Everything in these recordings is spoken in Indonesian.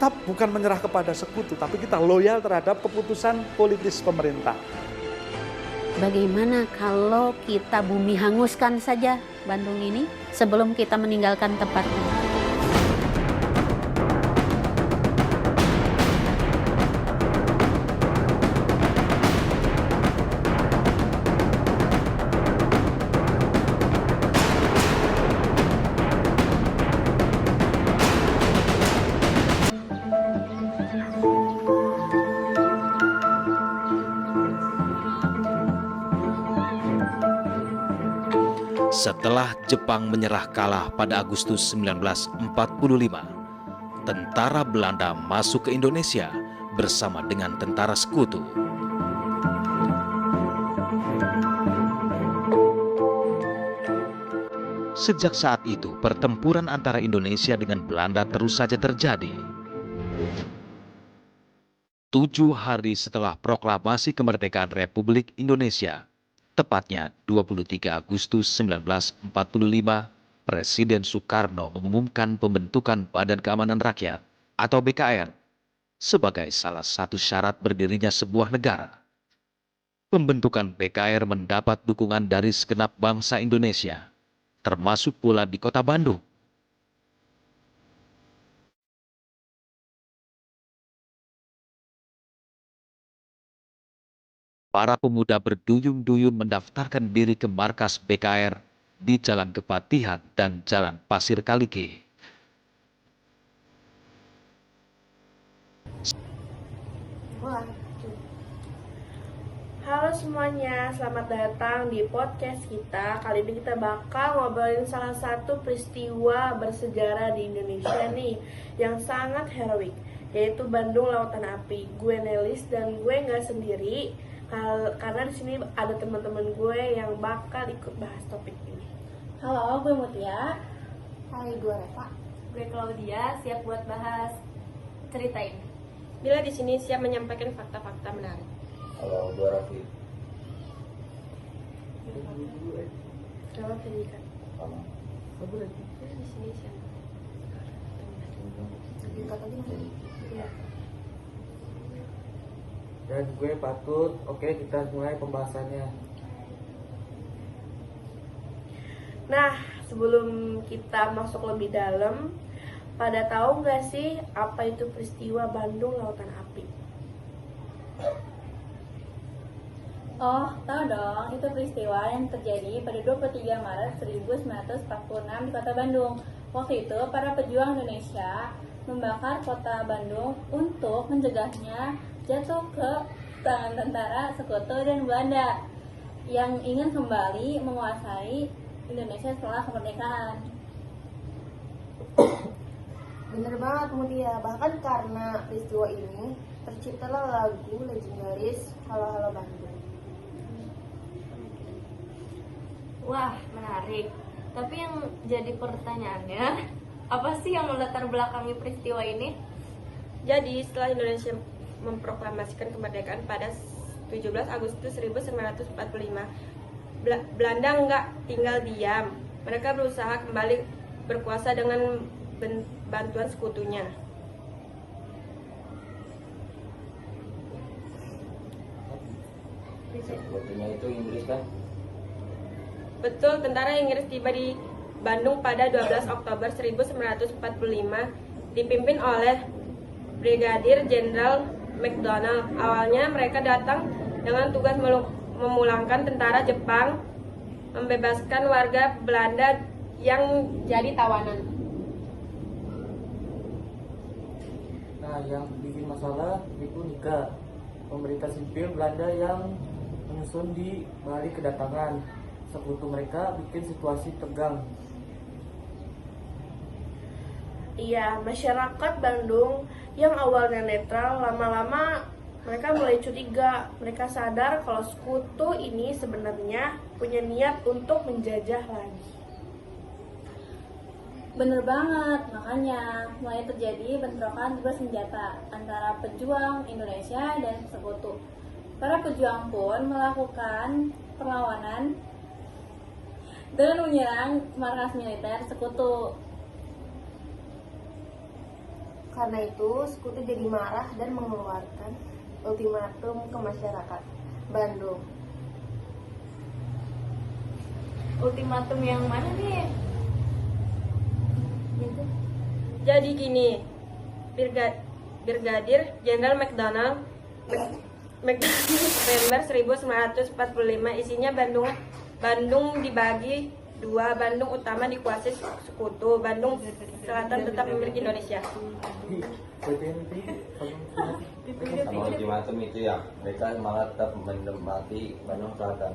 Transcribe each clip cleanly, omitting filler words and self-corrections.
tetap bukan menyerah kepada sekutu, tapi kita loyal terhadap keputusan politis pemerintah. Bagaimana kalau kita bumi hanguskan saja Bandung ini sebelum kita meninggalkan tempat ini? Setelah Jepang menyerah kalah pada Agustus 1945, tentara Belanda masuk ke Indonesia bersama dengan tentara sekutu. Sejak saat itu, pertempuran antara Indonesia dengan Belanda terus saja terjadi. 7 hari setelah proklamasi kemerdekaan Republik Indonesia, tepatnya 23 Agustus 1945, Presiden Soekarno mengumumkan pembentukan Badan Keamanan Rakyat atau BKR sebagai salah satu syarat berdirinya sebuah negara. Pembentukan BKR mendapat dukungan dari segenap bangsa Indonesia, termasuk pula di Kota Bandung. Para pemuda berduyun-duyun mendaftarkan diri ke markas BKR di Jalan Kepatihan dan Jalan Pasir Kaliki. Halo semuanya, selamat datang di podcast kita. Kali ini kita bakal ngobrolin salah satu peristiwa bersejarah di Indonesia nih, yang sangat heroik, yaitu Bandung Lautan Api. Gue Nelis dan gue nggak sendiri, karena di sini ada teman-teman gue yang bakal ikut bahas topik ini. Halo, gue Mutia. Hai, gue Reva. Gue Claudia, siap buat bahas cerita ini. Bila di sini siap menyampaikan fakta-fakta menarik. Halo, gue Raffi. Selamat pendidikan. Sama. Di sini siap. Ya. Dan gue Patut. Oke, kita mulai pembahasannya. Nah, sebelum kita masuk lebih dalam, pada tahu nggak sih apa itu peristiwa Bandung Lautan Api? Oh, tahu dong, itu peristiwa yang terjadi pada 23 Maret 1946 di Kota Bandung. Waktu itu, para pejuang Indonesia membakar kota Bandung untuk mencegahnya jatuh ke tangan tentara sekutu dan Belanda yang ingin kembali menguasai Indonesia setelah kemerdekaan. Bener banget Mutia, bahkan karena peristiwa ini terciptalah lagu legendaris Halo Halo Bandung. Wah, menarik. Tapi yang jadi pertanyaannya, apa sih yang melatar belakangi peristiwa ini? Jadi, setelah Indonesia memproklamasikan kemerdekaan pada 17 Agustus 1945, Belanda nggak tinggal diam. Mereka berusaha kembali berkuasa dengan bantuan sekutunya. Sekutunya itu Inggris kan? Betul, tentara Inggris tiba di Bandung pada 12 Oktober 1945 dipimpin oleh Brigadir Jenderal McDonald. Awalnya mereka datang dengan tugas memulangkan tentara Jepang, membebaskan warga Belanda yang jadi tawanan. Nah, yang bikin masalah itu Nika, pemerintah sipil Belanda yang menyusun di hari kedatangan sekutu mereka, bikin situasi tegang. Iya, masyarakat Bandung yang awalnya netral, lama-lama mereka mulai curiga. Mereka sadar kalau sekutu ini sebenarnya punya niat untuk menjajah lagi. Bener banget, makanya mulai terjadi bentrokan bersenjata antara pejuang Indonesia dan sekutu. Para pejuang pun melakukan perlawanan dengan menyerang markas militer sekutu. Karena itu, sekutu jadi marah dan mengeluarkan ultimatum ke masyarakat Bandung. Ultimatum yang mana nih? Jadi gini, Brigadir Jenderal McDonald November 1945, isinya Bandung dibagi dua. Bandung utama dikuasai sekutu, Bandung Selatan tetap memiliki Indonesia. Sama ultimatum itu ya, mereka malah tetap menempati Bandung Selatan.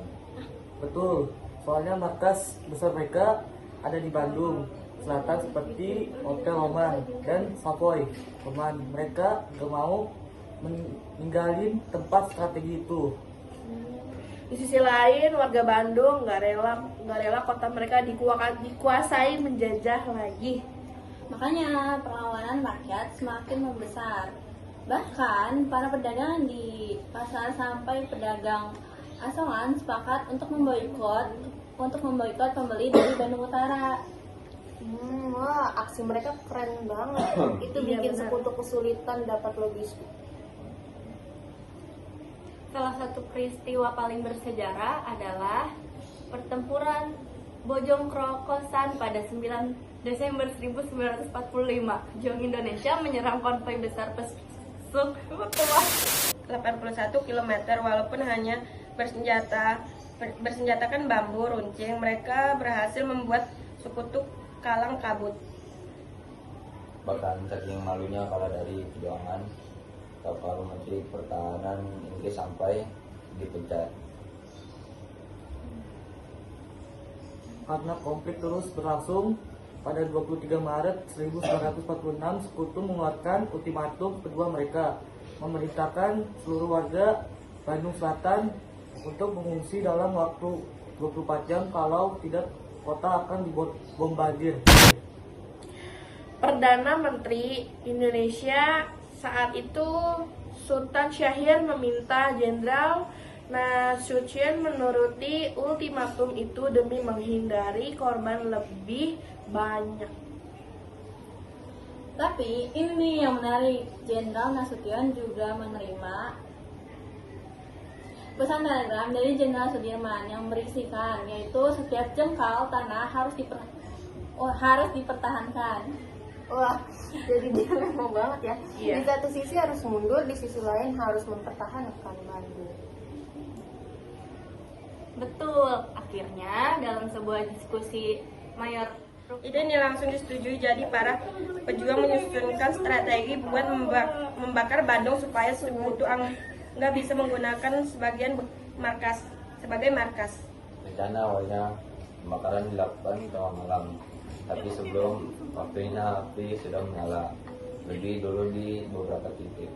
Betul, soalnya markas besar mereka ada di Bandung Selatan seperti Hotel Roman dan Savoy Roman. Mereka gak mau meninggalin tempat strategi itu. Di sisi lain, warga Bandung nggak rela kota mereka dikuasai menjajah lagi. Makanya perlawanan rakyat semakin membesar. Bahkan para pedagang di pasar sampai pedagang asongan sepakat untuk memboikot pembeli dari Bandung Utara. Wah, aksi mereka keren banget. Itu Iya, bikin benar. sekutu kesulitan dapat logistik. Salah satu peristiwa paling bersejarah adalah pertempuran Bojong Krokosan pada 9 Desember 1945. Pejuang Indonesia menyerang konvoi besar pesuk 81 km, walaupun hanya bersenjatakan bambu runcing, mereka berhasil membuat sekutu kalang kabut. Bahkan saking malunya kalah dari perjuangan, kapal Menteri Pertahanan Inggris sampai dipecat. Karena konflik terus berlangsung, pada 23 Maret 1946 sekutu mengeluarkan ultimatum kedua mereka, memerintahkan seluruh warga Bandung Selatan untuk mengungsi dalam waktu 24 jam, kalau tidak kota akan dibombardir. Perdana Menteri Indonesia saat itu Sultan Syahrir meminta Jenderal Nasution menuruti ultimatum itu demi menghindari korban lebih banyak. Tapi ini yang menarik, Jenderal Nasution juga menerima pesan telegram dari Jenderal Sudirman yang berisikan, yaitu setiap jengkal tanah harus dipertahankan. Wah, jadi dia memang banget ya. Iya. Di satu sisi harus mundur, di sisi lain harus mempertahankan Bandung. Betul, akhirnya dalam sebuah diskusi mayor Ide ini langsung disetujui, jadi para pejuang menyusunkan strategi buat membakar Bandung supaya sekutu nggak bisa menggunakan sebagai markas. Rencana awalnya pembakaran dilakukan tengah malam, tapi sebelum waktunya api sudah menyala lebih dulu di beberapa titik.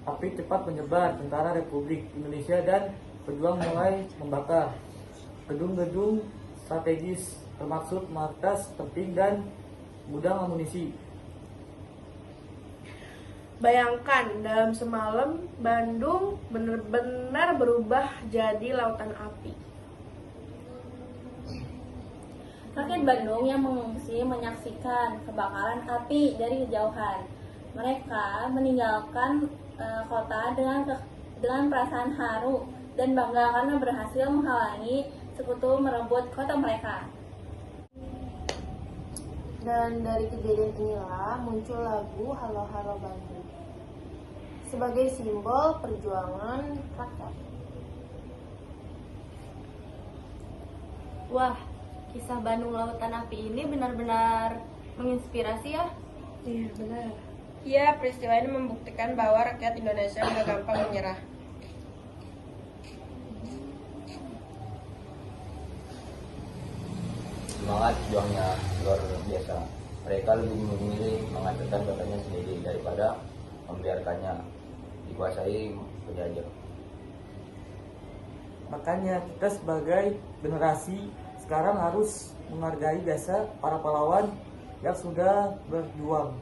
Api cepat menyebar, tentara Republik Indonesia dan pejuang mulai membakar gedung-gedung strategis, termasuk markas penting dan gudang amunisi. Bayangkan, dalam semalam Bandung benar-benar berubah jadi lautan api. Rakyat Bandung yang mengungsi menyaksikan kebakaran api dari kejauhan. Mereka meninggalkan kota dengan perasaan haru dan bangga karena berhasil menghalangi sekutu merebut kota mereka. Dan dari kejadian inilah muncul lagu Halo Halo Bandung sebagai simbol perjuangan rakyat. Wah, kisah Bandung Lautan Api ini benar-benar menginspirasi ya. Iya, benar. Iya, peristiwa ini membuktikan bahwa rakyat Indonesia nggak gampang menyerah. Semangat juangnya luar biasa. Mereka lebih memilih menghancurkan kotanya sendiri daripada membiarkannya dikuasai penjajah. Makanya kita sebagai generasi sekarang harus menghargai jasa para pahlawan yang sudah berjuang.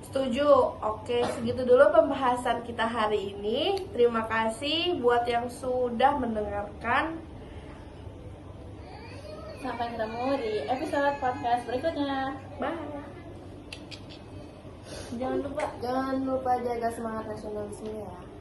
Setuju. Oke, segitu dulu pembahasan kita hari ini. Terima kasih buat yang sudah mendengarkan. Sampai ketemu di episode podcast berikutnya. Bye. Jangan lupa Jangan lupa jaga semangat nasionalisme ya.